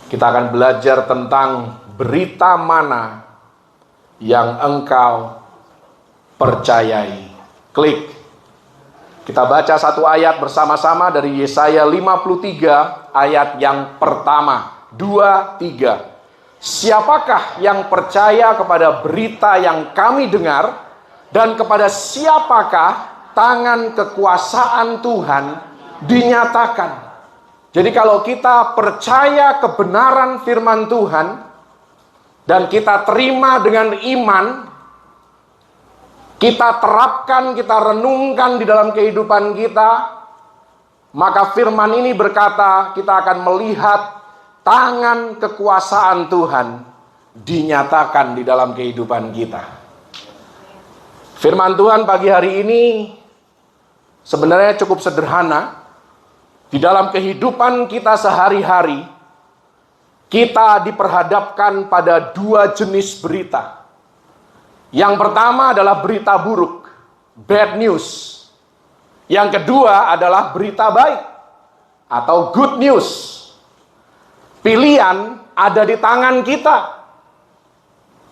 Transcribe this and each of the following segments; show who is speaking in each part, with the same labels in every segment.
Speaker 1: Kita akan belajar tentang berita mana yang engkau percayai. Klik. Kita baca satu ayat bersama-sama dari Yesaya 53 ayat yang pertama. 2, 3. Siapakah yang percaya kepada berita yang kami dengar, dan kepada siapakah tangan kekuasaan Tuhan dinyatakan? Jadi kalau kita percaya kebenaran firman Tuhan dan kita terima dengan iman, kita terapkan, kita renungkan di dalam kehidupan kita, maka firman ini berkata kita akan melihat tangan kekuasaan Tuhan dinyatakan di dalam kehidupan kita. Firman Tuhan pagi hari ini sebenarnya cukup sederhana. Di dalam kehidupan kita sehari-hari, kita diperhadapkan pada dua jenis berita. Yang pertama adalah berita buruk, bad news. Yang kedua adalah berita baik atau good news. Pilihan ada di tangan kita.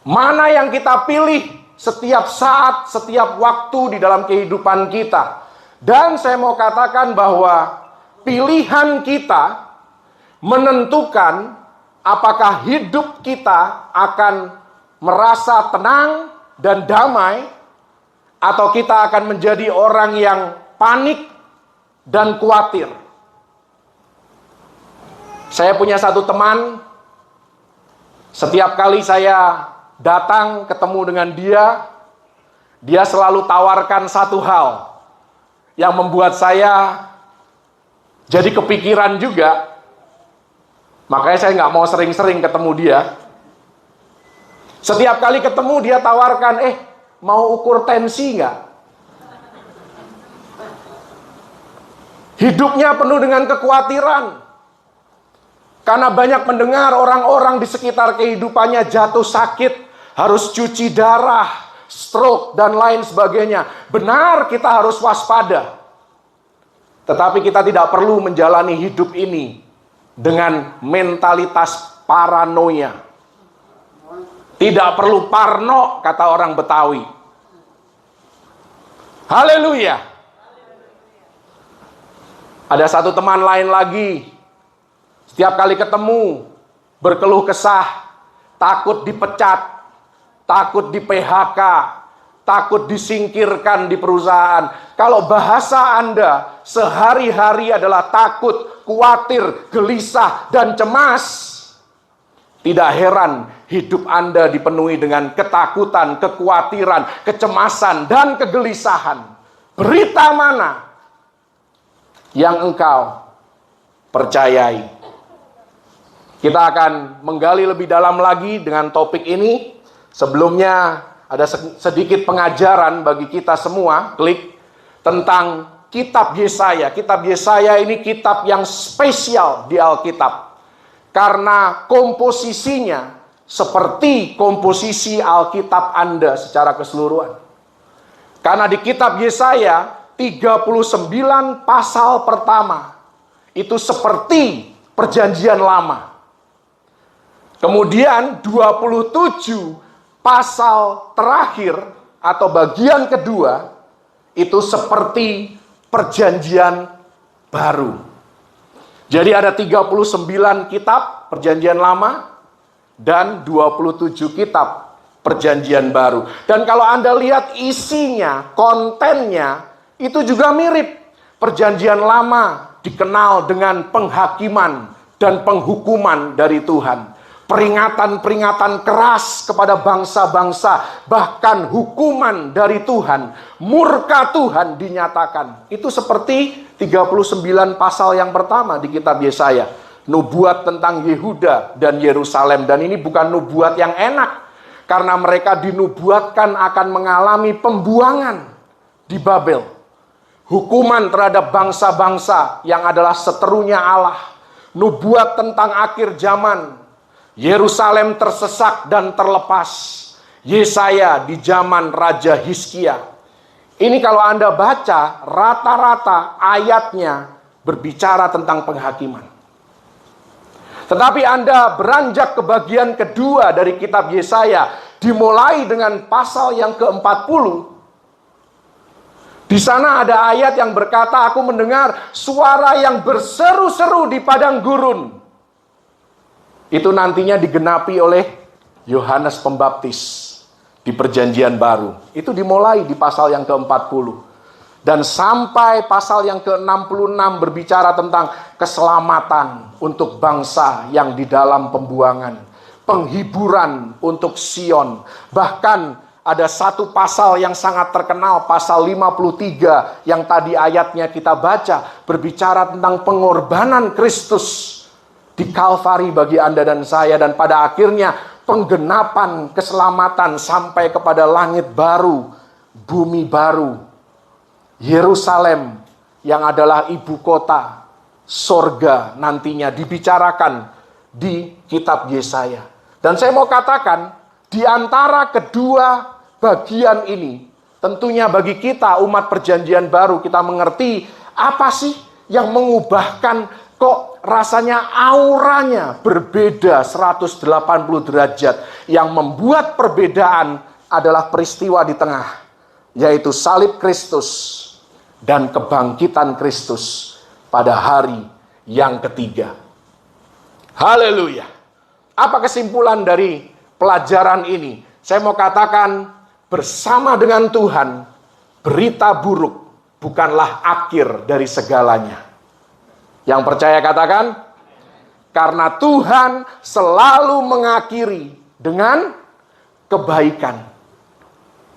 Speaker 1: Mana yang kita pilih setiap saat, setiap waktu di dalam kehidupan kita. Dan saya mau katakan bahwa pilihan kita menentukan apakah hidup kita akan merasa tenang dan damai, atau kita akan menjadi orang yang panik dan khawatir. Saya punya satu teman, setiap kali saya datang ketemu dengan dia selalu tawarkan satu hal yang membuat saya jadi kepikiran juga. Makanya saya nggak mau sering-sering ketemu dia. Setiap kali ketemu dia tawarkan, mau ukur tensi nggak? Hidupnya penuh dengan kekhawatiran. Karena banyak mendengar orang-orang di sekitar kehidupannya jatuh sakit, harus cuci darah, stroke, dan lain sebagainya. Benar, kita harus waspada. Tetapi kita tidak perlu menjalani hidup ini dengan mentalitas paranoia. Tidak perlu parno, kata orang Betawi. Haleluya. Ada satu teman lain lagi, setiap kali ketemu berkeluh kesah, takut dipecat, takut di PHK, takut disingkirkan di perusahaan. Kalau bahasa Anda sehari-hari adalah takut, khawatir, gelisah, dan cemas, tidak heran hidup Anda dipenuhi dengan ketakutan, kekhawatiran, kecemasan, dan kegelisahan. Berita mana yang engkau percayai? Kita akan menggali lebih dalam lagi dengan topik ini. Sebelumnya ada sedikit pengajaran bagi kita semua. Klik tentang kitab Yesaya. Kitab Yesaya ini kitab yang spesial di Alkitab. Karena komposisinya seperti komposisi Alkitab Anda secara keseluruhan. Karena di kitab Yesaya 39 pasal pertama itu seperti perjanjian lama. Kemudian 27 pasal terakhir atau bagian kedua itu seperti perjanjian baru. Jadi ada 39 kitab perjanjian lama dan 27 kitab perjanjian baru. Dan kalau Anda lihat isinya, kontennya itu juga mirip. Perjanjian lama dikenal dengan penghakiman dan penghukuman dari Tuhan. Peringatan-peringatan keras kepada bangsa-bangsa, bahkan hukuman dari Tuhan, murka Tuhan dinyatakan. Itu seperti 39 pasal yang pertama di kitab Yesaya. Nubuat tentang Yehuda dan Yerusalem. Dan ini bukan nubuat yang enak, karena mereka dinubuatkan akan mengalami pembuangan di Babel. Hukuman terhadap bangsa-bangsa yang adalah seterunya Allah. Nubuat tentang akhir zaman. Yerusalem tersesak dan terlepas. Yesaya di zaman Raja Hizkia. Ini kalau Anda baca, rata-rata ayatnya berbicara tentang penghakiman. Tetapi Anda beranjak ke bagian kedua dari kitab Yesaya, dimulai dengan pasal yang ke-40. Di sana ada ayat yang berkata, aku mendengar suara yang berseru-seru di padang gurun. Itu nantinya digenapi oleh Yohanes Pembaptis di Perjanjian Baru. Itu dimulai di pasal yang ke-40. Dan sampai pasal yang ke-66 berbicara tentang keselamatan untuk bangsa yang di dalam pembuangan. Penghiburan untuk Sion. Bahkan ada satu pasal yang sangat terkenal, pasal 53 yang tadi ayatnya kita baca. Berbicara tentang pengorbanan Kristus di Kalvari bagi Anda dan saya. Dan pada akhirnya penggenapan keselamatan sampai kepada langit baru, bumi baru. Yerusalem yang adalah ibu kota sorga nantinya dibicarakan di kitab Yesaya. Dan saya mau katakan, di antara kedua bagian ini, tentunya bagi kita umat perjanjian baru, kita mengerti apa sih yang mengubahkan kok rasanya auranya berbeda 180 derajat. Yang membuat perbedaan adalah peristiwa di tengah, yaitu salib Kristus dan kebangkitan Kristus pada hari yang ketiga. Haleluya. Apa kesimpulan dari pelajaran ini? Saya mau katakan, bersama dengan Tuhan, berita buruk bukanlah akhir dari segalanya. Yang percaya katakan, karena Tuhan selalu mengakhiri dengan kebaikan.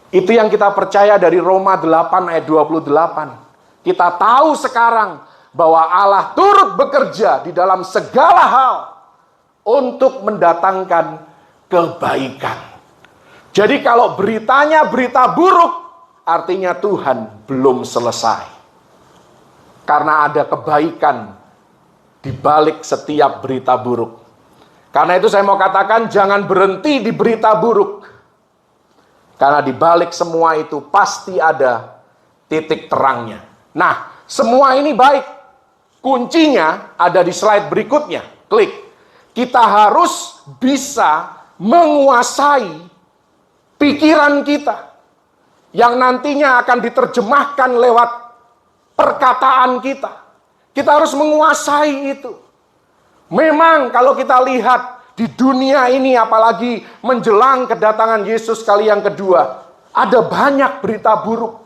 Speaker 1: Itu yang kita percaya dari Roma 8 ayat 28. Kita tahu sekarang bahwa Allah turut bekerja di dalam segala hal untuk mendatangkan kebaikan. Jadi kalau beritanya berita buruk, artinya Tuhan belum selesai. Karena ada kebaikan di balik setiap berita buruk. Karena itu saya mau katakan, jangan berhenti di berita buruk. Karena di balik semua itu pasti ada titik terangnya. Nah, semua ini baik. Kuncinya ada di slide berikutnya. Klik. Kita harus bisa menguasai pikiran kita. Yang nantinya akan diterjemahkan lewat perkataan kita. Kita harus menguasai itu. Memang kalau kita lihat di dunia ini, apalagi menjelang kedatangan Yesus kali yang kedua, ada banyak berita buruk.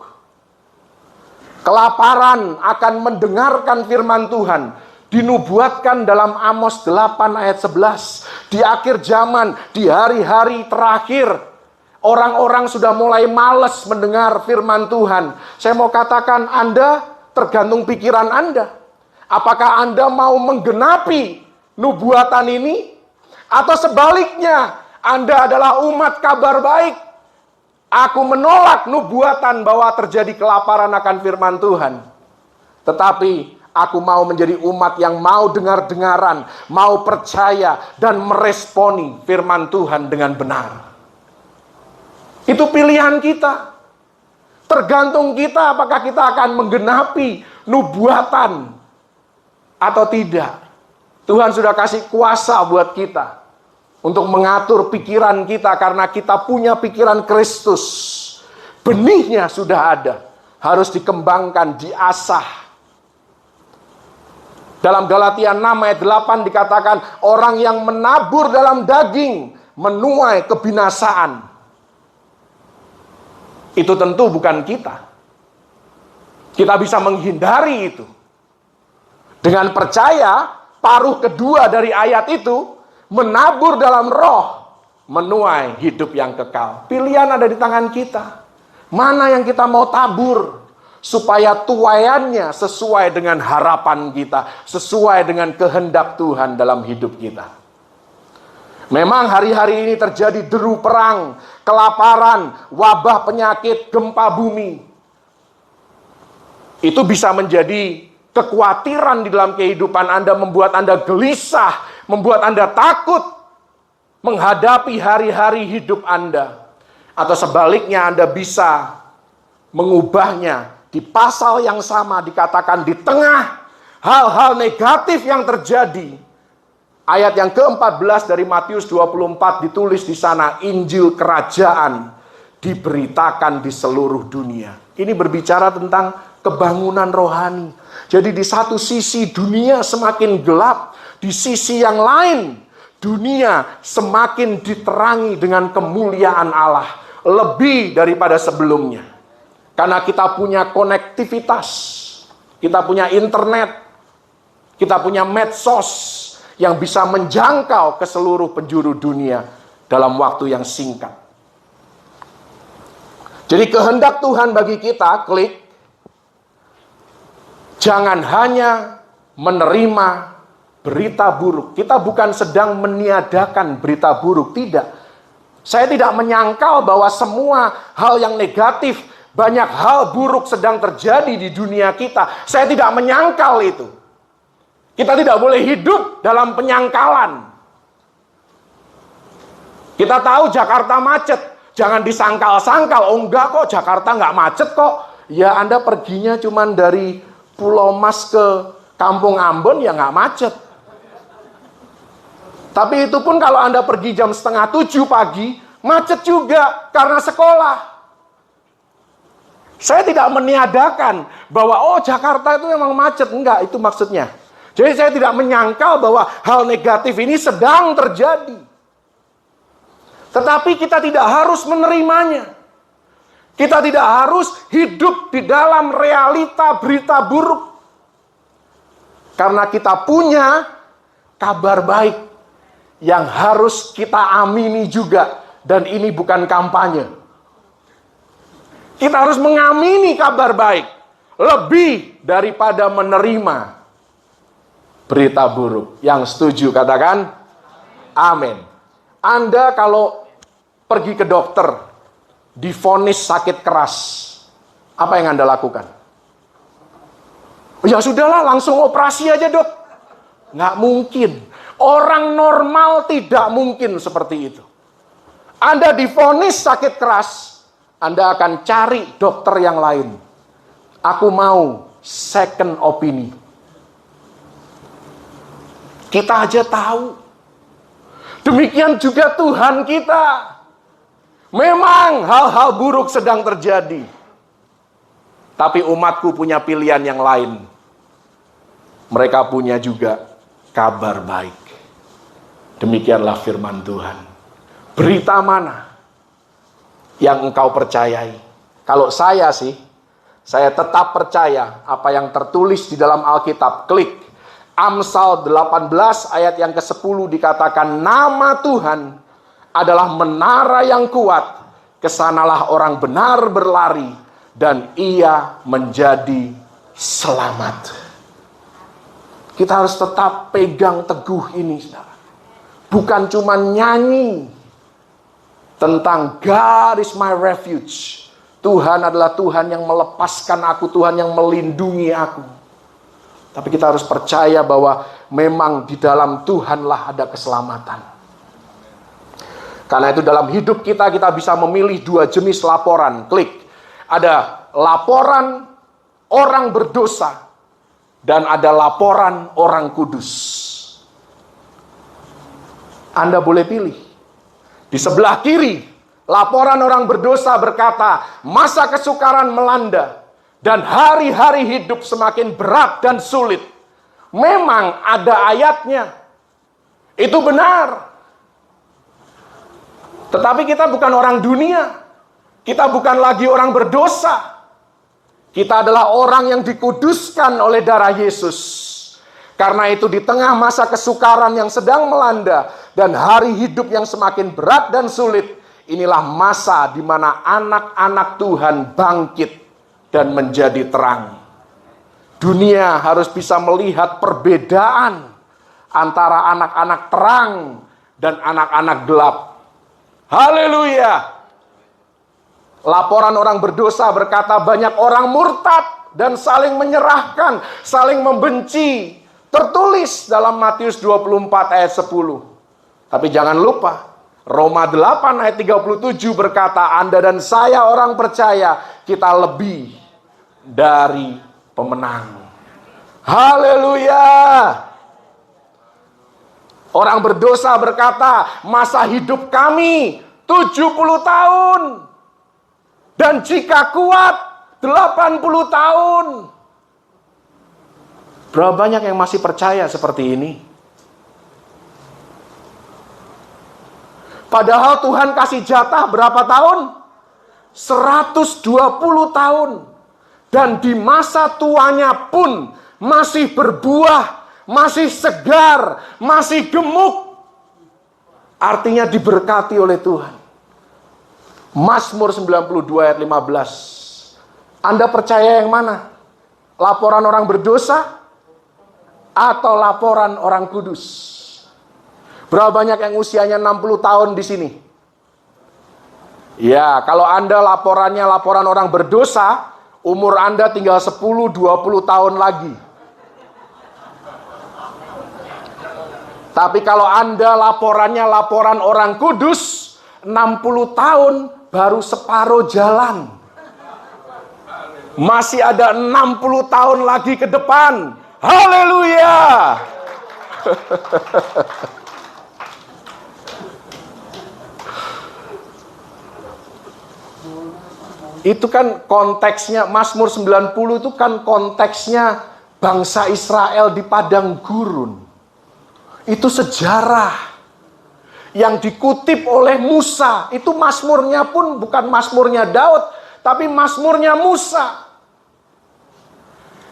Speaker 1: Kelaparan akan mendengarkan firman Tuhan. Dinubuatkan dalam Amos 8 ayat 11. Di akhir zaman, di hari-hari terakhir, orang-orang sudah mulai malas mendengar firman Tuhan. Saya mau katakan, Anda tergantung pikiran Anda. Apakah Anda mau menggenapi nubuatan ini? Atau sebaliknya, Anda adalah umat kabar baik. Aku menolak nubuatan bahwa terjadi kelaparan akan firman Tuhan. Tetapi aku mau menjadi umat yang mau dengar-dengaran, mau percaya, dan meresponi firman Tuhan dengan benar. Itu pilihan kita. Tergantung kita apakah kita akan menggenapi nubuatan atau tidak. Tuhan sudah kasih kuasa buat kita untuk mengatur pikiran kita karena kita punya pikiran Kristus. Benihnya sudah ada, harus dikembangkan, diasah. Dalam Galatia 6 ayat 8 dikatakan, orang yang menabur dalam daging menuai kebinasaan. Itu tentu bukan kita. Kita bisa menghindari itu. Dengan percaya, paruh kedua dari ayat itu, menabur dalam roh, menuai hidup yang kekal. Pilihan ada di tangan kita. Mana yang kita mau tabur, supaya tuaiannya sesuai dengan harapan kita, sesuai dengan kehendak Tuhan dalam hidup kita. Memang hari-hari ini terjadi deru perang, kelaparan, wabah penyakit, gempa bumi. Itu bisa menjadi kekhawatiran di dalam kehidupan Anda, membuat Anda gelisah, membuat Anda takut menghadapi hari-hari hidup Anda. Atau sebaliknya, Anda bisa mengubahnya. Di pasal yang sama dikatakan, di tengah hal-hal negatif yang terjadi, Ayat yang ke-14 dari Matius 24 ditulis di sana, Injil kerajaan diberitakan di seluruh dunia. Ini berbicara tentang kebangunan rohani. Jadi di satu sisi dunia semakin gelap, di sisi yang lain dunia semakin diterangi dengan kemuliaan Allah. Lebih daripada sebelumnya. Karena kita punya konektivitas, kita punya internet, kita punya medsos yang bisa menjangkau ke seluruh penjuru dunia dalam waktu yang singkat. Jadi kehendak Tuhan bagi kita, klik, jangan hanya menerima berita buruk. Kita bukan sedang meniadakan berita buruk, tidak. Saya tidak menyangkal bahwa semua hal yang negatif, banyak hal buruk sedang terjadi di dunia kita. Saya tidak menyangkal itu. Kita tidak boleh hidup dalam penyangkalan. Kita tahu Jakarta macet. Jangan disangkal-sangkal. Oh enggak kok, Jakarta enggak macet kok. Ya Anda perginya cuma dari Pulau Mas ke Kampung Ambon, ya enggak macet. Tapi itu pun kalau Anda pergi jam 6:30 pagi, macet juga karena sekolah. Saya tidak meniadakan bahwa oh Jakarta itu memang macet. Enggak, itu maksudnya. Jadi saya tidak menyangkal bahwa hal negatif ini sedang terjadi. Tetapi kita tidak harus menerimanya. Kita tidak harus hidup di dalam realita berita buruk. Karena kita punya kabar baik yang harus kita amini juga. Dan ini bukan kampanye. Kita harus mengamini kabar baik. Lebih daripada menerima berita buruk. Yang setuju katakan amin. Anda kalau pergi ke dokter divonis sakit keras, apa yang Anda lakukan? Ya sudahlah, langsung operasi aja dok. Nggak mungkin. Orang normal tidak mungkin seperti itu. Anda divonis sakit keras, Anda akan cari dokter yang lain. Aku mau second opinion. Kita aja tahu. Demikian juga Tuhan kita. Memang hal-hal buruk sedang terjadi. Tapi umatku punya pilihan yang lain. Mereka punya juga kabar baik. Demikianlah firman Tuhan. Berita mana yang engkau percayai? Kalau saya sih, saya tetap percaya apa yang tertulis di dalam Alkitab. Klik. Amsal 18 ayat yang ke-10 dikatakan, nama Tuhan adalah menara yang kuat, kesanalah orang benar berlari, dan ia menjadi selamat. Kita harus tetap pegang teguh ini, saudara. Bukan cuma nyanyi tentang God is my refuge. Tuhan adalah Tuhan yang melepaskan aku, Tuhan yang melindungi aku. Tapi kita harus percaya bahwa memang di dalam Tuhanlah ada keselamatan. Karena itu dalam hidup kita bisa memilih dua jenis laporan. Klik. Ada laporan orang berdosa dan ada laporan orang kudus. Anda boleh pilih. Di sebelah kiri, laporan orang berdosa berkata, masa kesukaran melanda dan hari-hari hidup semakin berat dan sulit. Memang ada ayatnya. Itu benar. Tetapi kita bukan orang dunia. Kita bukan lagi orang berdosa. Kita adalah orang yang dikuduskan oleh darah Yesus. Karena itu di tengah masa kesukaran yang sedang melanda dan hari hidup yang semakin berat dan sulit, inilah masa di mana anak-anak Tuhan bangkit dan menjadi terang. Dunia harus bisa melihat perbedaan antara anak-anak terang dan anak-anak gelap. Haleluya. Laporan orang berdosa berkata banyak orang murtad dan saling menyerahkan, saling membenci. Tertulis dalam Matius 24 ayat 10. Tapi jangan lupa, Roma 8 ayat 37 berkata, Anda dan saya orang percaya, kita lebih dari pemenang. Haleluya. Orang berdosa berkata, masa hidup kami 70 tahun. Dan jika kuat 80 tahun. Berapa banyak yang masih percaya seperti ini? Padahal Tuhan kasih jatah berapa tahun? 120 tahun. Dan di masa tuanya pun masih berbuah, masih segar, masih gemuk. Artinya diberkati oleh Tuhan. Mazmur 92 ayat 15. Anda percaya yang mana? Laporan orang berdosa atau laporan orang kudus? Berapa banyak yang usianya 60 tahun di sini? Ya, kalau Anda laporannya laporan orang berdosa, umur Anda tinggal 10-20 tahun lagi. Tapi kalau Anda laporannya laporan orang kudus, 60 tahun baru separuh jalan. Masih ada 60 tahun lagi ke depan. Haleluya! Itu kan konteksnya, Mazmur 90 itu kan konteksnya bangsa Israel di padang gurun. Itu sejarah yang dikutip oleh Musa. Itu Mazmurnya pun bukan Mazmurnya Daud, tapi Mazmurnya Musa.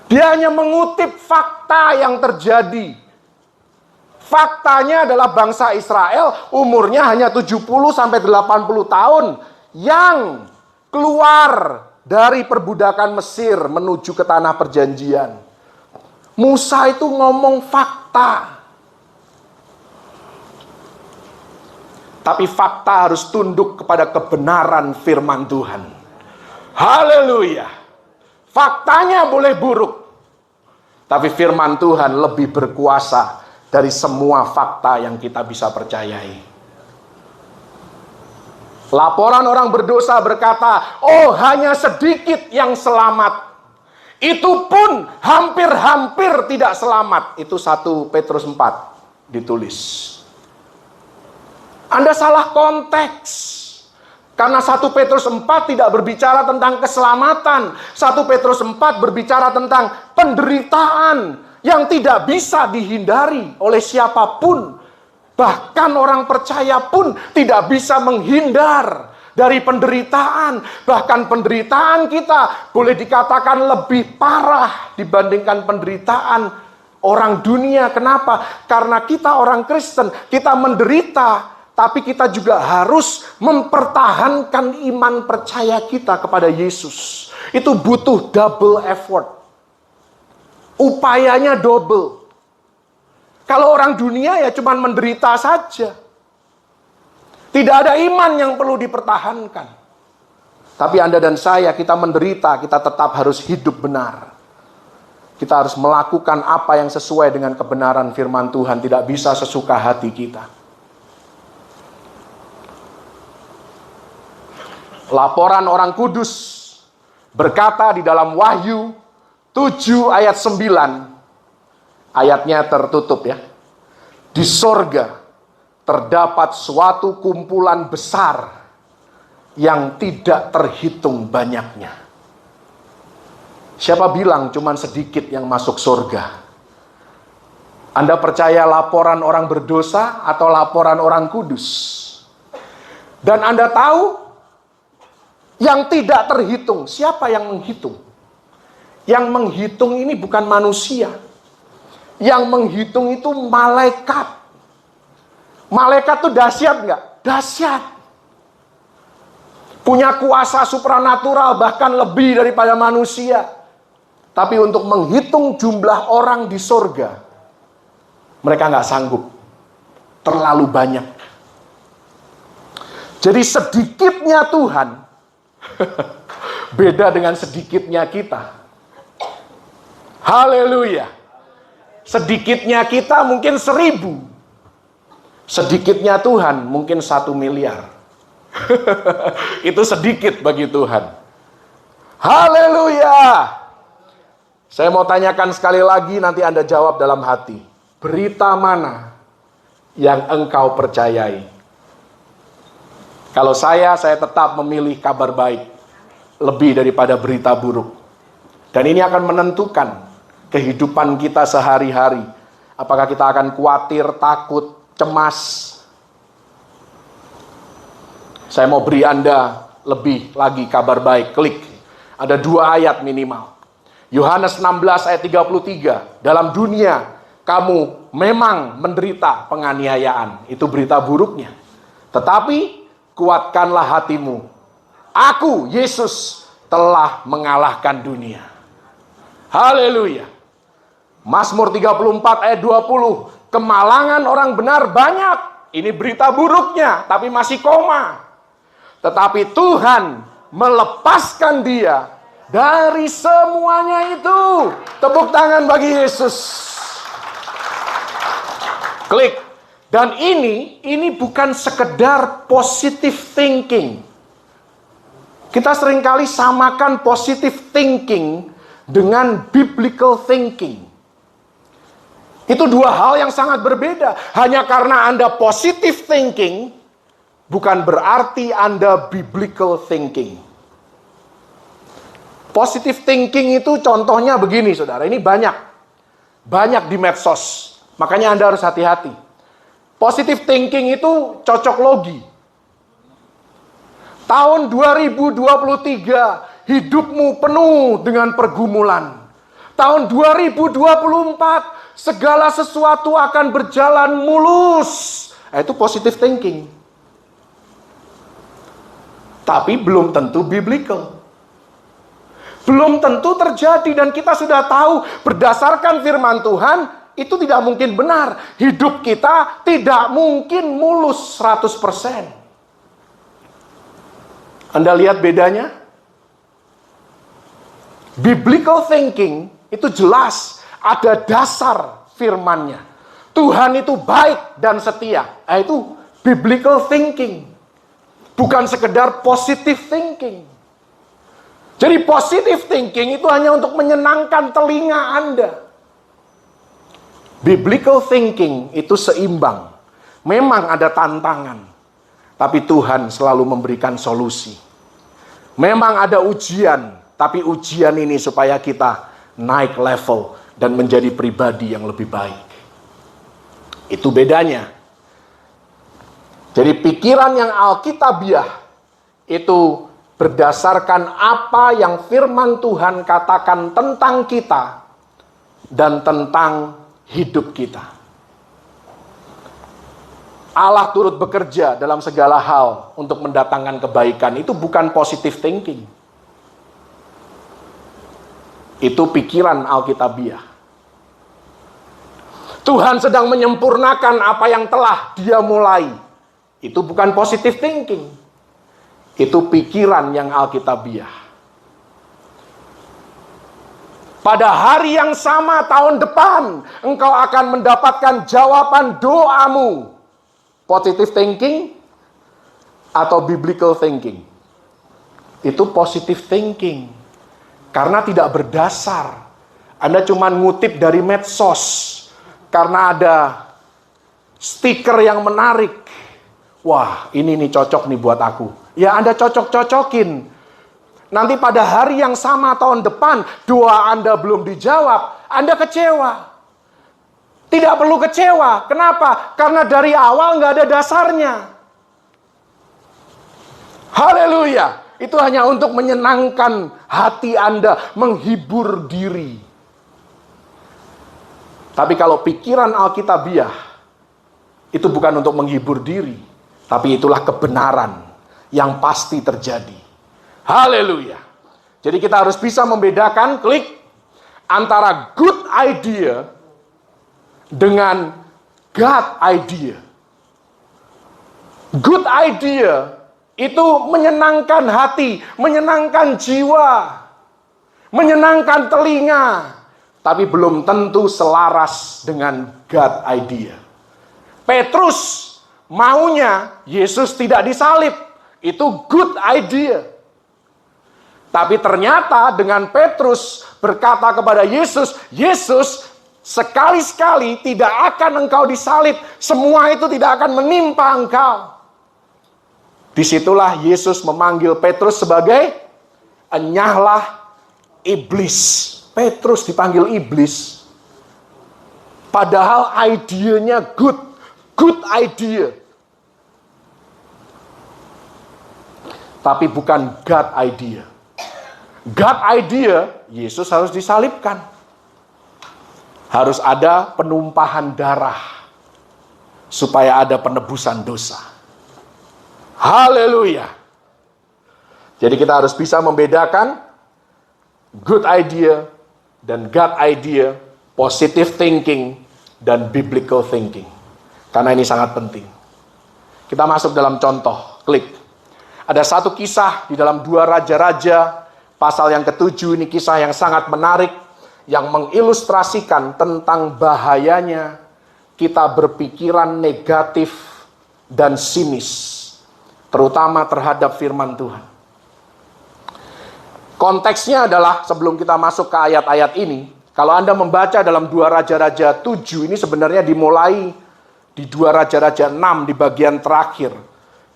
Speaker 1: Dia hanya mengutip fakta yang terjadi. Faktanya adalah bangsa Israel umurnya hanya 70-80 tahun yang keluar dari perbudakan Mesir menuju ke tanah perjanjian. Musa itu ngomong fakta. Tapi fakta harus tunduk kepada kebenaran firman Tuhan. Haleluya. Faktanya boleh buruk, tapi firman Tuhan lebih berkuasa dari semua fakta yang kita bisa percayai. Laporan orang berdosa berkata, oh hanya sedikit yang selamat. Itu pun hampir-hampir tidak selamat. Itu 1 Petrus 4 ditulis. Anda salah konteks. Karena 1 Petrus 4 tidak berbicara tentang keselamatan. 1 Petrus 4 berbicara tentang penderitaan yang tidak bisa dihindari oleh siapapun. Bahkan orang percaya pun tidak bisa menghindar dari penderitaan. Bahkan penderitaan kita boleh dikatakan lebih parah dibandingkan penderitaan orang dunia. Kenapa? Karena kita orang Kristen, kita menderita, tapi kita juga harus mempertahankan iman percaya kita kepada Yesus. Itu butuh double effort. Upayanya double. Kalau orang dunia ya cuma menderita saja. Tidak ada iman yang perlu dipertahankan. Tapi Anda dan saya, kita menderita, kita tetap harus hidup benar. Kita harus melakukan apa yang sesuai dengan kebenaran firman Tuhan. Tidak bisa sesuka hati kita. Laporan orang kudus berkata di dalam Wahyu 7 ayat 9. Ayatnya tertutup ya. Di sorga terdapat suatu kumpulan besar yang tidak terhitung banyaknya. Siapa bilang cuman sedikit yang masuk sorga? Anda percaya laporan orang berdosa atau laporan orang kudus? Dan Anda tahu yang tidak terhitung, siapa yang menghitung? Yang menghitung ini bukan manusia. Yang menghitung itu malaikat. Malaikat itu dahsyat nggak? Dahsyat. Punya kuasa supranatural bahkan lebih daripada manusia. Tapi untuk menghitung jumlah orang di sorga, mereka nggak sanggup. Terlalu banyak. Jadi sedikitnya Tuhan beda dengan sedikitnya kita. Haleluya. Sedikitnya kita mungkin 1000. Sedikitnya Tuhan mungkin 1 miliar. Itu sedikit bagi Tuhan. Haleluya. Saya mau tanyakan sekali lagi, nanti Anda jawab dalam hati. Berita mana yang engkau percayai. Kalau saya tetap memilih kabar baik lebih daripada berita buruk. Dan ini akan menentukan kehidupan kita sehari-hari. Apakah kita akan khawatir, takut, cemas. Saya mau beri Anda lebih lagi kabar baik. Klik. Ada 2 ayat minimal. Yohanes 16 ayat 33. Dalam dunia kamu memang menderita penganiayaan. Itu berita buruknya. Tetapi kuatkanlah hatimu. Aku, Yesus, telah mengalahkan dunia. Haleluya. Mazmur 34 ayat 20. Kemalangan orang benar banyak. Ini berita buruknya, tapi masih koma. Tetapi Tuhan melepaskan dia dari semuanya itu. Tepuk tangan bagi Yesus. Klik. Dan ini bukan sekedar positive thinking. Kita seringkali samakan positive thinking dengan biblical thinking. Itu 2 hal yang sangat berbeda. Hanya karena Anda positive thinking, bukan berarti Anda biblical thinking. Positive thinking itu contohnya begini, saudara. Ini banyak di medsos. Makanya Anda harus hati-hati. Positive thinking itu cocok logi. Tahun 2023, hidupmu penuh dengan pergumulan. Tahun 2024, segala sesuatu akan berjalan mulus. Itu positive thinking. Tapi belum tentu biblical. Belum tentu terjadi, dan kita sudah tahu berdasarkan firman Tuhan, itu tidak mungkin benar. Hidup kita tidak mungkin mulus 100%. Anda lihat bedanya? Biblical thinking itu jelas ada dasar firman-Nya. Tuhan itu baik dan setia. Itu biblical thinking. Bukan sekedar positive thinking. Jadi positive thinking itu hanya untuk menyenangkan telinga Anda. Biblical thinking itu seimbang. Memang ada tantangan. Tapi Tuhan selalu memberikan solusi. Memang ada ujian, tapi ujian ini supaya kita naik level dan menjadi pribadi yang lebih baik. Itu bedanya. Jadi pikiran yang alkitabiah itu berdasarkan apa yang firman Tuhan katakan tentang kita dan tentang hidup kita. Allah turut bekerja dalam segala hal untuk mendatangkan kebaikan. Itu bukan positive thinking. Itu pikiran alkitabiah. Tuhan sedang menyempurnakan apa yang telah Dia mulai. Itu bukan positive thinking. Itu pikiran yang alkitabiah. Pada hari yang sama tahun depan, engkau akan mendapatkan jawaban doamu. Positive thinking atau biblical thinking? Itu positive thinking. Karena tidak berdasar. Anda cuma ngutip dari medsos. Karena ada stiker yang menarik. Wah, ini nih cocok nih buat aku. Ya Anda cocok-cocokin. Nanti pada hari yang sama tahun depan, doa Anda belum dijawab, Anda kecewa. Tidak perlu kecewa. Kenapa? Karena dari awal nggak ada dasarnya. Haleluya. Itu hanya untuk menyenangkan hati Anda, menghibur diri. Tapi kalau pikiran alkitabiah, itu bukan untuk menghibur diri, tapi itulah kebenaran yang pasti terjadi. Haleluya. Jadi kita harus bisa membedakan, klik, antara good idea dengan God idea. Good idea itu menyenangkan hati, menyenangkan jiwa, menyenangkan telinga, tapi belum tentu selaras dengan God idea. Petrus maunya Yesus tidak disalib, itu good idea. Tapi ternyata dengan Petrus berkata kepada Yesus, Yesus, sekali-sekali tidak akan engkau disalib. Semua itu tidak akan menimpa engkau. Disitulah Yesus memanggil Petrus sebagai enyahlah iblis. Petrus dipanggil iblis. Padahal idenya good idea. Tapi bukan God idea. God idea, Yesus harus disalibkan. Harus ada penumpahan darah supaya ada penebusan dosa. Haleluya. Jadi kita harus bisa membedakan good idea dan God idea, positive thinking dan biblical thinking. Karena ini sangat penting. Kita masuk dalam contoh, klik. Ada satu kisah di dalam 2 Raja-Raja, pasal yang ke-7, ini kisah yang sangat menarik, yang mengilustrasikan tentang bahayanya kita berpikiran negatif dan sinis, terutama terhadap firman Tuhan. Konteksnya adalah, sebelum kita masuk ke ayat-ayat ini, kalau Anda membaca dalam 2 Raja-Raja 7, ini sebenarnya dimulai di 2 Raja-Raja 6 di bagian terakhir.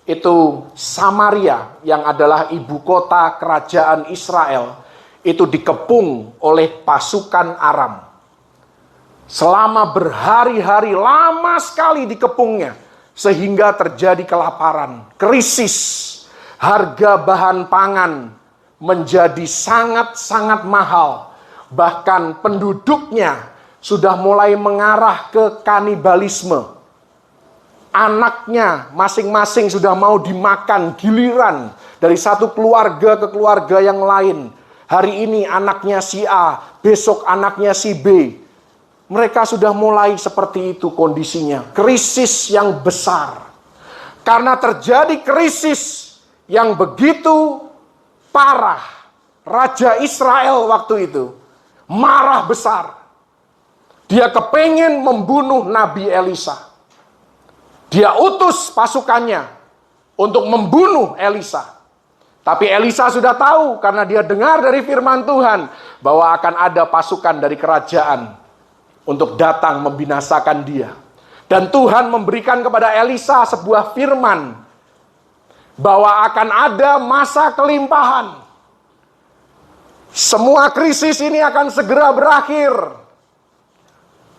Speaker 1: Itu Samaria yang adalah ibu kota kerajaan Israel, itu dikepung oleh pasukan Aram. Selama berhari-hari, lama sekali dikepungnya, sehingga terjadi kelaparan, krisis, harga bahan pangan menjadi sangat-sangat mahal. Bahkan penduduknya sudah mulai mengarah ke kanibalisme. Anaknya masing-masing sudah mau dimakan giliran dari satu keluarga ke keluarga yang lain. Hari ini anaknya si A, besok anaknya si B. Mereka sudah mulai seperti itu kondisinya. Krisis yang besar. Karena terjadi krisis yang begitu parah, Raja Israel waktu itu marah besar. Dia kepengen membunuh Nabi Elisa. Dia utus pasukannya untuk membunuh Elisa. Tapi Elisa sudah tahu karena dia dengar dari firman Tuhan bahwa akan ada pasukan dari kerajaan untuk datang membinasakan dia. Dan Tuhan memberikan kepada Elisa sebuah firman bahwa akan ada masa kelimpahan. Semua krisis ini akan segera berakhir.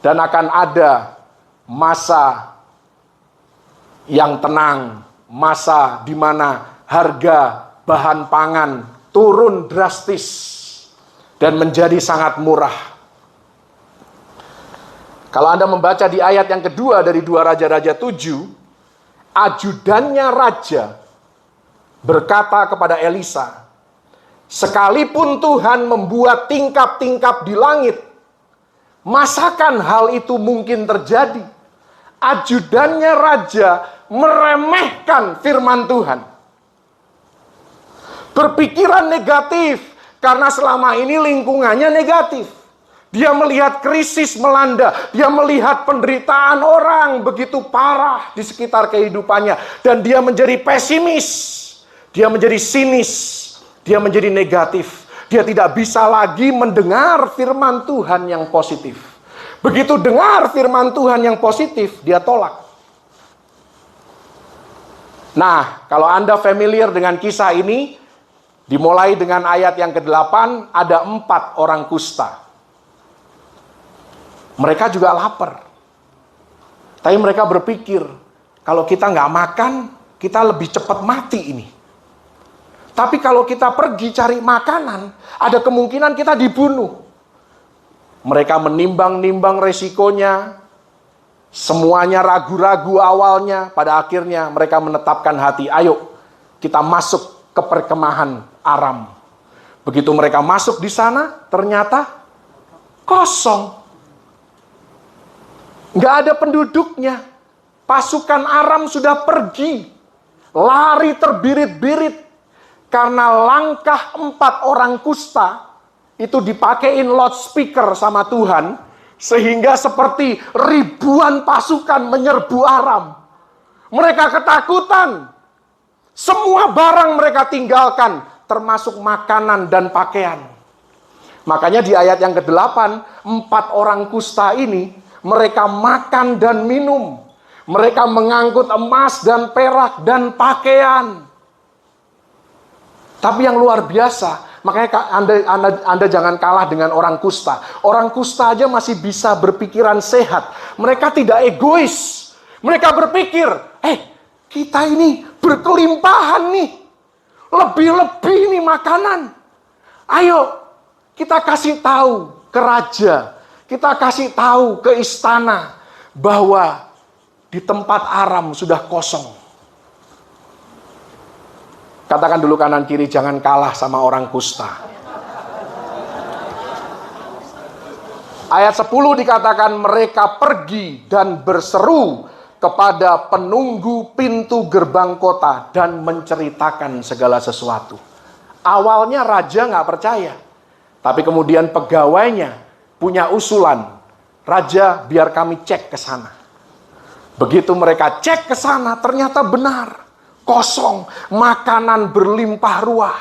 Speaker 1: Dan akan ada masa yang tenang, masa di mana harga bahan pangan turun drastis dan menjadi sangat murah. Kalau Anda membaca di ayat yang kedua dari 2 Raja-Raja 7, ajudannya raja berkata kepada Elisa, sekalipun Tuhan membuat tingkap-tingkap di langit, masakan hal itu mungkin terjadi? Ajudannya raja meremehkan firman Tuhan. Berpikiran negatif karena selama ini lingkungannya negatif. Dia melihat krisis melanda, dia melihat penderitaan orang begitu parah di sekitar kehidupannya, dan dia menjadi pesimis, dia menjadi sinis, dia menjadi negatif. Dia tidak bisa lagi mendengar firman Tuhan yang positif. Begitu dengar firman Tuhan yang positif, dia tolak. Nah, kalau Anda familiar dengan kisah ini, dimulai dengan ayat yang ke-8, ada 4 orang kusta. Mereka juga lapar. Tapi mereka berpikir, kalau kita nggak makan, kita lebih cepat mati ini. Tapi kalau kita pergi cari makanan, ada kemungkinan kita dibunuh. Mereka menimbang-nimbang resikonya. Semuanya ragu-ragu awalnya. Pada akhirnya mereka menetapkan hati, ayo kita masuk ke perkemahan Aram. Begitu mereka masuk di sana, ternyata kosong. Nggak ada penduduknya. Pasukan Aram sudah pergi. Lari terbirit-birit. Karena langkah 4 orang kusta itu dipakein loudspeaker sama Tuhan. Sehingga seperti ribuan pasukan menyerbu Aram. Mereka ketakutan. Semua barang mereka tinggalkan. Termasuk makanan dan pakaian. Makanya di ayat yang ke-8, 4 orang kusta ini, mereka makan dan minum. Mereka mengangkut emas dan perak dan pakaian. Tapi yang luar biasa, makanya Anda jangan kalah dengan orang kusta. Orang kusta aja masih bisa berpikiran sehat. Mereka tidak egois. Mereka berpikir, kita ini berkelimpahan nih. Lebih-lebih nih makanan. Ayo, kita kasih tahu ke raja. Kita kasih tahu ke istana bahwa di tempat Aram sudah kosong. Katakan dulu kanan kiri, jangan kalah sama orang kusta. Ayat 10 dikatakan mereka pergi dan berseru kepada penunggu pintu gerbang kota dan menceritakan segala sesuatu. Awalnya raja nggak percaya. Tapi kemudian pegawainya punya usulan. Raja, biar kami cek ke sana. Begitu mereka cek ke sana, ternyata benar. Kosong, makanan berlimpah ruah.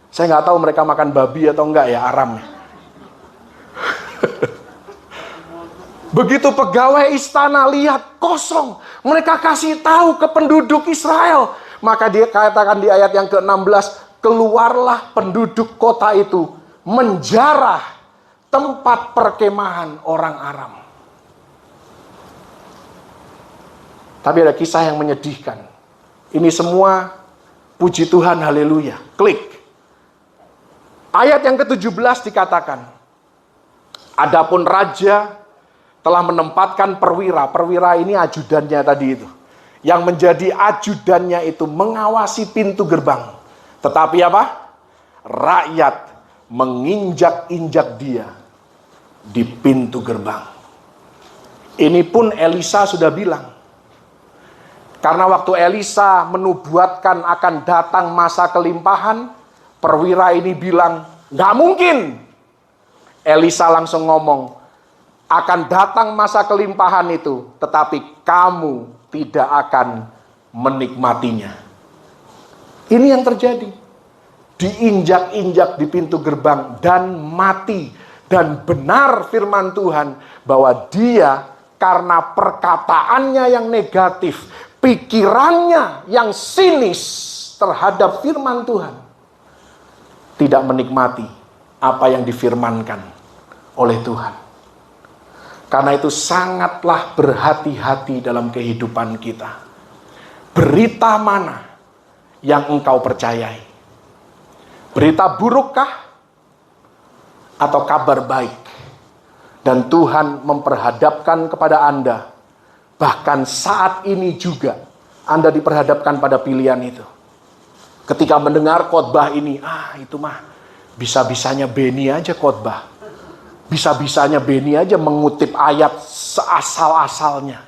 Speaker 1: Saya nggak tahu mereka makan babi atau enggak ya, Aram. Begitu pegawai istana lihat kosong, mereka kasih tahu ke penduduk Israel. Maka dia katakan di ayat yang ke-16, keluarlah penduduk kota itu menjarah tempat perkemahan orang Aram. Tapi ada kisah yang menyedihkan. Ini semua puji Tuhan, haleluya. Klik. Ayat yang ke-17 dikatakan, adapun raja telah menempatkan perwira. Perwira ini ajudannya tadi itu. Yang menjadi ajudannya itu mengawasi pintu gerbang. Tetapi apa? Rakyat menginjak-injak dia di pintu gerbang. Ini pun Elisa sudah bilang. Karena waktu Elisa menubuatkan akan datang masa kelimpahan, perwira ini bilang, nggak mungkin. Elisa langsung ngomong, akan datang masa kelimpahan itu, tetapi kamu tidak akan menikmatinya. Ini yang terjadi. Diinjak-injak di pintu gerbang dan mati. Dan benar firman Tuhan bahwa dia karena perkataannya yang negatif, pikirannya yang sinis terhadap firman Tuhan, tidak menikmati apa yang difirmankan oleh Tuhan. Karena itu sangatlah berhati-hati dalam kehidupan kita. Berita mana yang engkau percayai? Berita burukkah atau kabar baik? Dan Tuhan memperhadapkan kepada Anda, bahkan saat ini juga Anda diperhadapkan pada pilihan itu. Ketika mendengar khotbah ini, itu mah bisa-bisanya Beni aja khotbah. Bisa-bisanya Beni aja mengutip ayat seasal-asalnya.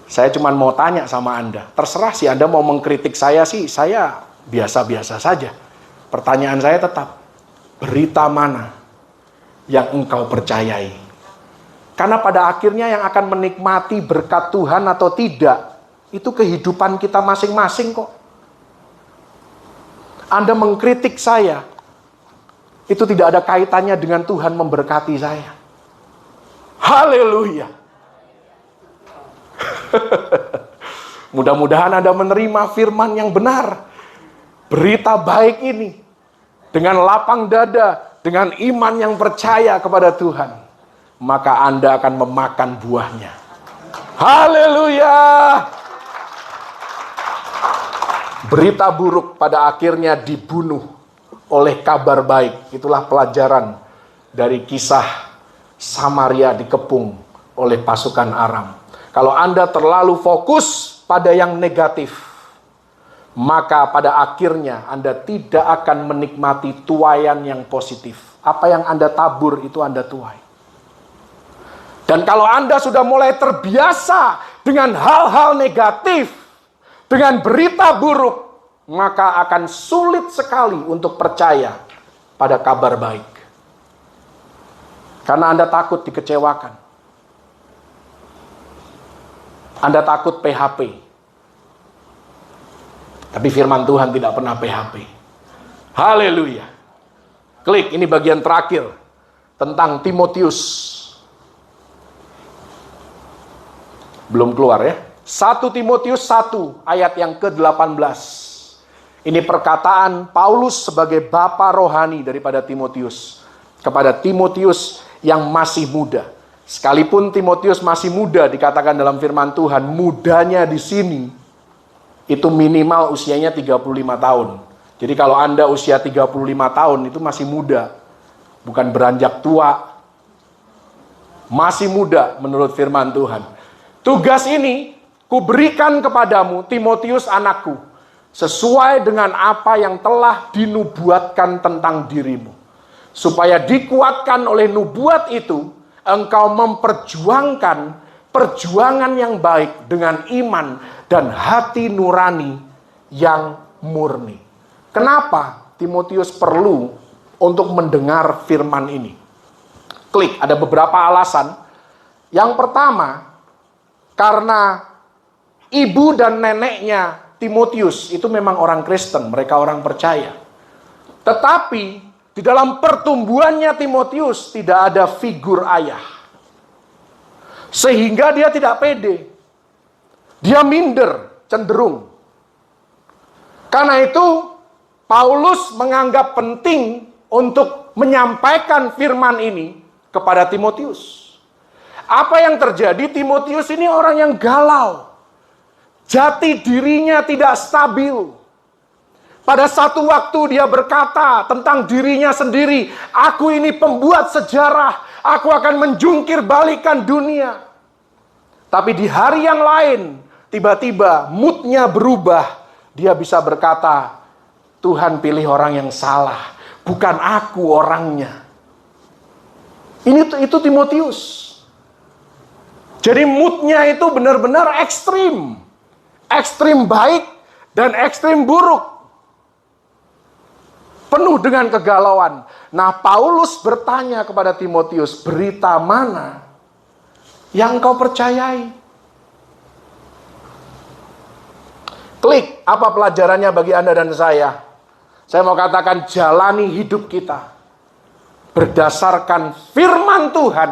Speaker 1: Saya cuma mau tanya sama Anda. Terserah sih Anda mau mengkritik saya sih, saya biasa-biasa saja. Pertanyaan saya tetap, berita mana yang engkau percayai? Karena pada akhirnya yang akan menikmati berkat Tuhan atau tidak, itu kehidupan kita masing-masing kok. Anda mengkritik saya, itu tidak ada kaitannya dengan Tuhan memberkati saya. Haleluya. Mudah-mudahan Anda menerima firman yang benar. Berita baik ini dengan lapang dada, dengan iman yang percaya kepada Tuhan, maka Anda akan memakan buahnya. Haleluya. Berita buruk pada akhirnya dibunuh oleh kabar baik. Itulah pelajaran dari kisah Samaria dikepung oleh pasukan Aram. Kalau Anda terlalu fokus pada yang negatif, maka pada akhirnya Anda tidak akan menikmati tuaian yang positif. Apa yang Anda tabur itu Anda tuai. Dan kalau Anda sudah mulai terbiasa dengan hal-hal negatif, dengan berita buruk, maka akan sulit sekali untuk percaya pada kabar baik. Karena Anda takut dikecewakan. Anda takut PHP. Tapi firman Tuhan tidak pernah PHP. Haleluya. Klik, ini bagian terakhir tentang Timotius. Belum keluar ya. 1 Timotius 1 ayat yang ke-18. Ini perkataan Paulus sebagai bapa rohani daripada Timotius. Kepada Timotius yang masih muda. Sekalipun Timotius masih muda, dikatakan dalam firman Tuhan, mudanya di sini itu minimal usianya 35 tahun. Jadi kalau Anda usia 35 tahun itu masih muda. Bukan beranjak tua. Masih muda menurut firman Tuhan. Tugas ini kuberikan kepadamu, Timotius anakku, sesuai dengan apa yang telah dinubuatkan tentang dirimu. Supaya dikuatkan oleh nubuat itu, engkau memperjuangkan perjuangan yang baik dengan iman dan hati nurani yang murni. Kenapa Timotius perlu untuk mendengar firman ini? Klik, ada beberapa alasan. Yang pertama, karena ibu dan neneknya Timotius itu memang orang Kristen, mereka orang percaya. Tetapi di dalam pertumbuhannya Timotius tidak ada figur ayah. Sehingga dia tidak pede. Dia minder, cenderung. Karena itu Paulus menganggap penting untuk menyampaikan firman ini kepada Timotius. Apa yang terjadi? Timotius ini orang yang galau. Jati dirinya tidak stabil. Pada satu waktu dia berkata tentang dirinya sendiri, aku ini pembuat sejarah, aku akan menjungkir balikan dunia. Tapi di hari yang lain, tiba-tiba moodnya berubah. Dia bisa berkata, Tuhan pilih orang yang salah, bukan aku orangnya. Itu Timotius. Jadi moodnya itu benar-benar ekstrim. Ekstrim baik dan ekstrim buruk. Penuh dengan kegalauan. Nah, Paulus bertanya kepada Timotius, berita mana yang kau percayai? Klik, apa pelajarannya bagi Anda dan saya? Saya mau katakan, jalani hidup kita berdasarkan firman Tuhan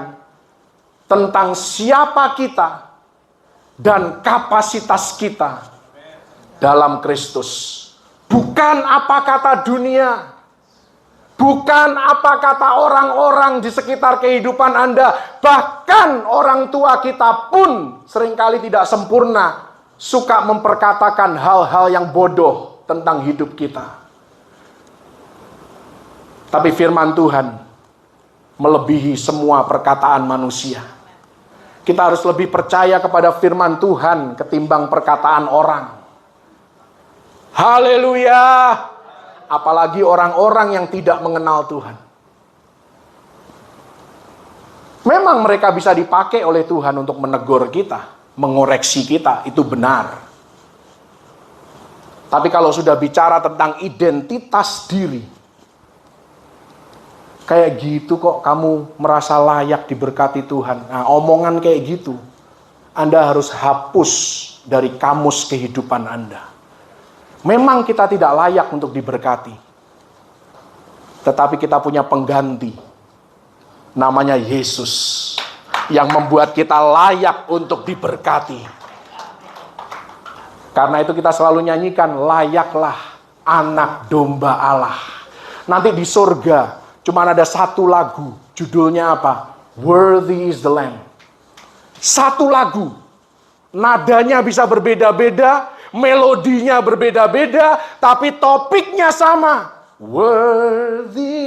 Speaker 1: tentang siapa kita dan kapasitas kita dalam Kristus. Bukan apa kata dunia, bukan apa kata orang-orang di sekitar kehidupan Anda, bahkan orang tua kita pun seringkali tidak sempurna, suka memperkatakan hal-hal yang bodoh tentang hidup kita. Tapi firman Tuhan melebihi semua perkataan manusia. Kita harus lebih percaya kepada firman Tuhan ketimbang perkataan orang. Haleluya! Apalagi orang-orang yang tidak mengenal Tuhan. Memang mereka bisa dipakai oleh Tuhan untuk menegur kita, mengoreksi kita, itu benar. Tapi kalau sudah bicara tentang identitas diri, kayak gitu kok kamu merasa layak diberkati Tuhan. Nah, omongan kayak gitu, Anda harus hapus dari kamus kehidupan Anda. Memang kita tidak layak untuk diberkati. Tetapi kita punya pengganti. Namanya Yesus. Yang membuat kita layak untuk diberkati. Karena itu kita selalu nyanyikan, layaklah anak domba Allah. Nanti di surga cuma ada satu lagu. Judulnya apa? Worthy is the Lamb. Satu lagu. Nadanya bisa berbeda-beda. Melodinya berbeda-beda, tapi topiknya sama. Worthy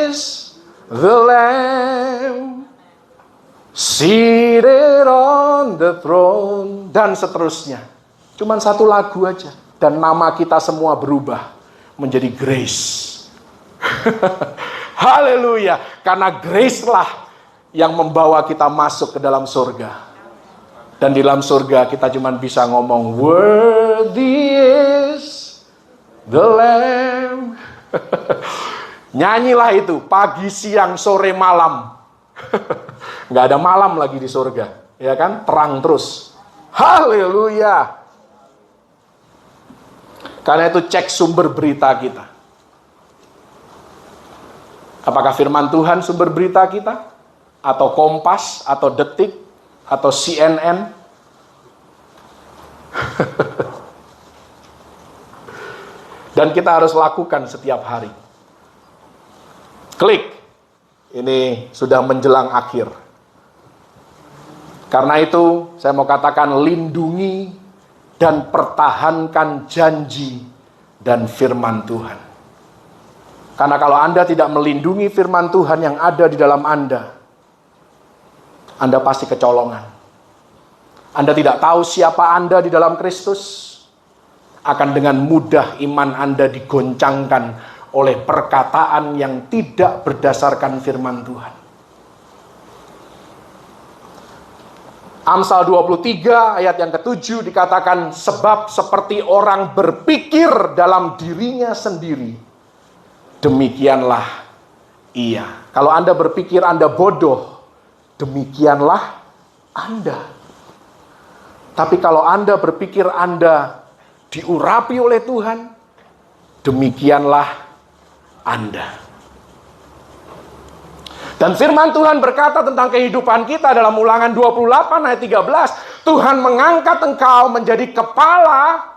Speaker 1: is the Lamb, seated on the throne, dan seterusnya. Cuman satu lagu aja. Dan nama kita semua berubah menjadi Grace. Haleluya. Karena Grace lah yang membawa kita masuk ke dalam surga. Dan di dalam surga kita cuma bisa ngomong, worthy is the Lamb. Nyanyilah itu, pagi, siang, sore, malam. Nggak ada malam lagi di surga. Ya kan? Terang terus. Haleluya. Karena itu cek sumber berita kita. Apakah firman Tuhan sumber berita kita? Atau Kompas? Atau Detik? Atau CNN? Dan kita harus lakukan setiap hari. Klik. Ini sudah menjelang akhir. Karena itu, saya mau katakan lindungi dan pertahankan janji dan firman Tuhan. Karena kalau Anda tidak melindungi firman Tuhan yang ada di dalam Anda pasti kecolongan. Anda tidak tahu siapa Anda di dalam Kristus, akan dengan mudah iman Anda digoncangkan oleh perkataan yang tidak berdasarkan firman Tuhan. Amsal 23 ayat yang ke-7 dikatakan, sebab seperti orang berpikir dalam dirinya sendiri, demikianlah ia. Kalau Anda berpikir Anda bodoh, demikianlah Anda. Tapi kalau Anda berpikir Anda diurapi oleh Tuhan, demikianlah Anda. Dan firman Tuhan berkata tentang kehidupan kita dalam Ulangan 28 ayat 13. Tuhan mengangkat engkau menjadi kepala,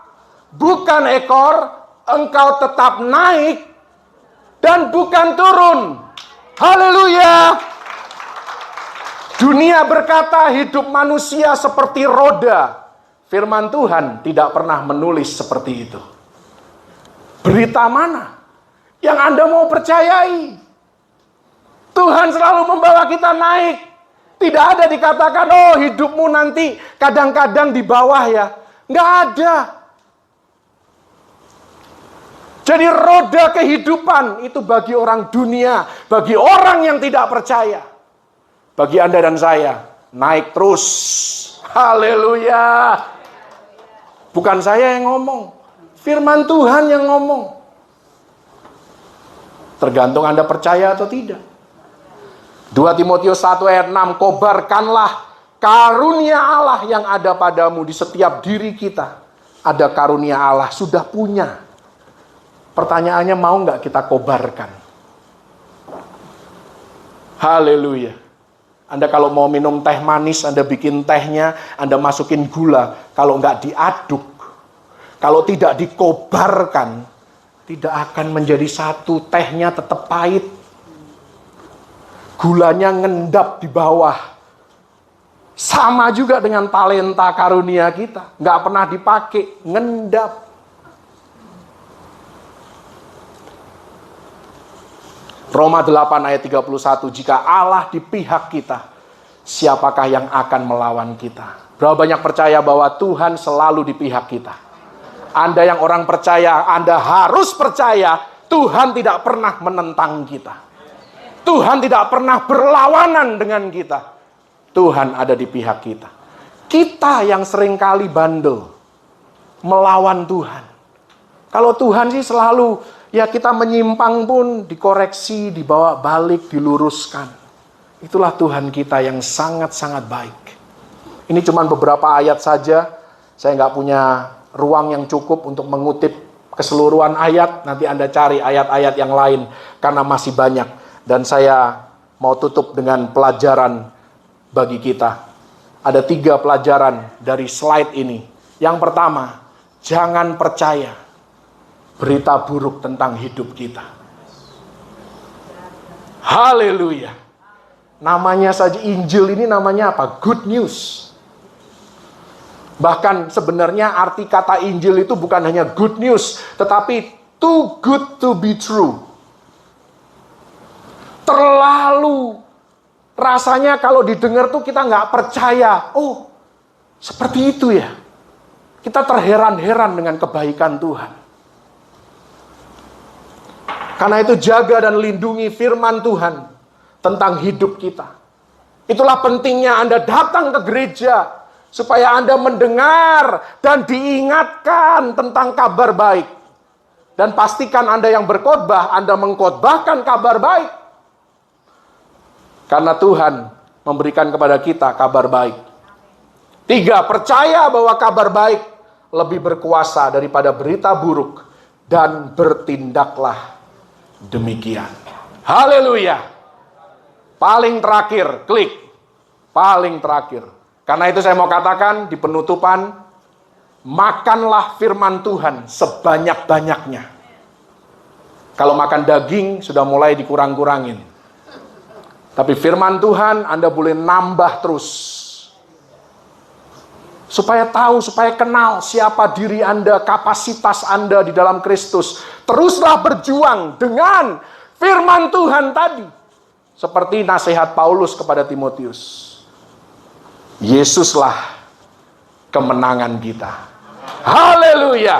Speaker 1: bukan ekor. Engkau tetap naik dan bukan turun. Haleluya. Dunia berkata hidup manusia seperti roda. Firman Tuhan tidak pernah menulis seperti itu. Berita mana yang Anda mau percayai? Tuhan selalu membawa kita naik. Tidak ada dikatakan, oh hidupmu nanti kadang-kadang di bawah ya. Nggak ada. Jadi roda kehidupan itu bagi orang dunia, bagi orang yang tidak percaya. Bagi Anda dan saya, naik terus. Haleluya. Bukan saya yang ngomong, firman Tuhan yang ngomong. Tergantung Anda percaya atau tidak. 2 Timotius 1 ayat 6, kobarkanlah karunia Allah yang ada padamu. Di setiap diri kita ada karunia Allah, sudah punya. Pertanyaannya, mau nggak kita kobarkan? Haleluya. Anda kalau mau minum teh manis, Anda bikin tehnya, Anda masukin gula. Kalau nggak diaduk, kalau tidak dikobarkan, tidak akan menjadi satu. Tehnya tetap pahit. Gulanya ngendap di bawah. Sama juga dengan talenta karunia kita. Nggak pernah dipakai, ngendap. Roma 8 ayat 31, jika Allah di pihak kita, siapakah yang akan melawan kita? Berapa banyak percaya bahwa Tuhan selalu di pihak kita? Anda yang orang percaya, Anda harus percaya Tuhan tidak pernah menentang kita. Tuhan tidak pernah berlawanan dengan kita. Tuhan ada di pihak kita. Kita yang seringkali bandel, melawan Tuhan. Kalau Tuhan sih selalu, ya kita menyimpang pun dikoreksi, dibawa balik, diluruskan. Itulah Tuhan kita yang sangat-sangat baik. Ini cuma beberapa ayat saja. Saya nggak punya ruang yang cukup untuk mengutip keseluruhan ayat. Nanti Anda cari ayat-ayat yang lain, karena masih banyak. Dan saya mau tutup dengan pelajaran bagi kita. Ada 3 pelajaran dari slide ini. Yang pertama, jangan percaya berita buruk tentang hidup kita. Haleluya. Namanya saja Injil ini namanya apa? Good news. Bahkan sebenarnya arti kata Injil itu bukan hanya good news, tetapi too good to be true. Terlalu rasanya kalau didengar tuh kita nggak percaya. Oh, seperti itu ya. Kita terheran-heran dengan kebaikan Tuhan. Karena itu jaga dan lindungi firman Tuhan tentang hidup kita. Itulah pentingnya Anda datang ke gereja, supaya Anda mendengar dan diingatkan tentang kabar baik. Dan pastikan Anda yang berkhotbah, Anda mengkhotbahkan kabar baik. Karena Tuhan memberikan kepada kita kabar baik. 3, percaya bahwa kabar baik lebih berkuasa daripada berita buruk. Dan bertindaklah demikian. Haleluya. Paling terakhir, klik. Paling terakhir. Karena itu saya mau katakan di penutupan, makanlah firman Tuhan sebanyak-banyaknya. Kalau makan daging sudah mulai dikurang-kurangin. Tapi firman Tuhan Anda boleh nambah terus. Supaya tahu, supaya kenal siapa diri Anda, kapasitas Anda di dalam Kristus. Teruslah berjuang dengan firman Tuhan tadi. Seperti nasihat Paulus kepada Timotius. Yesuslah kemenangan kita. Haleluya.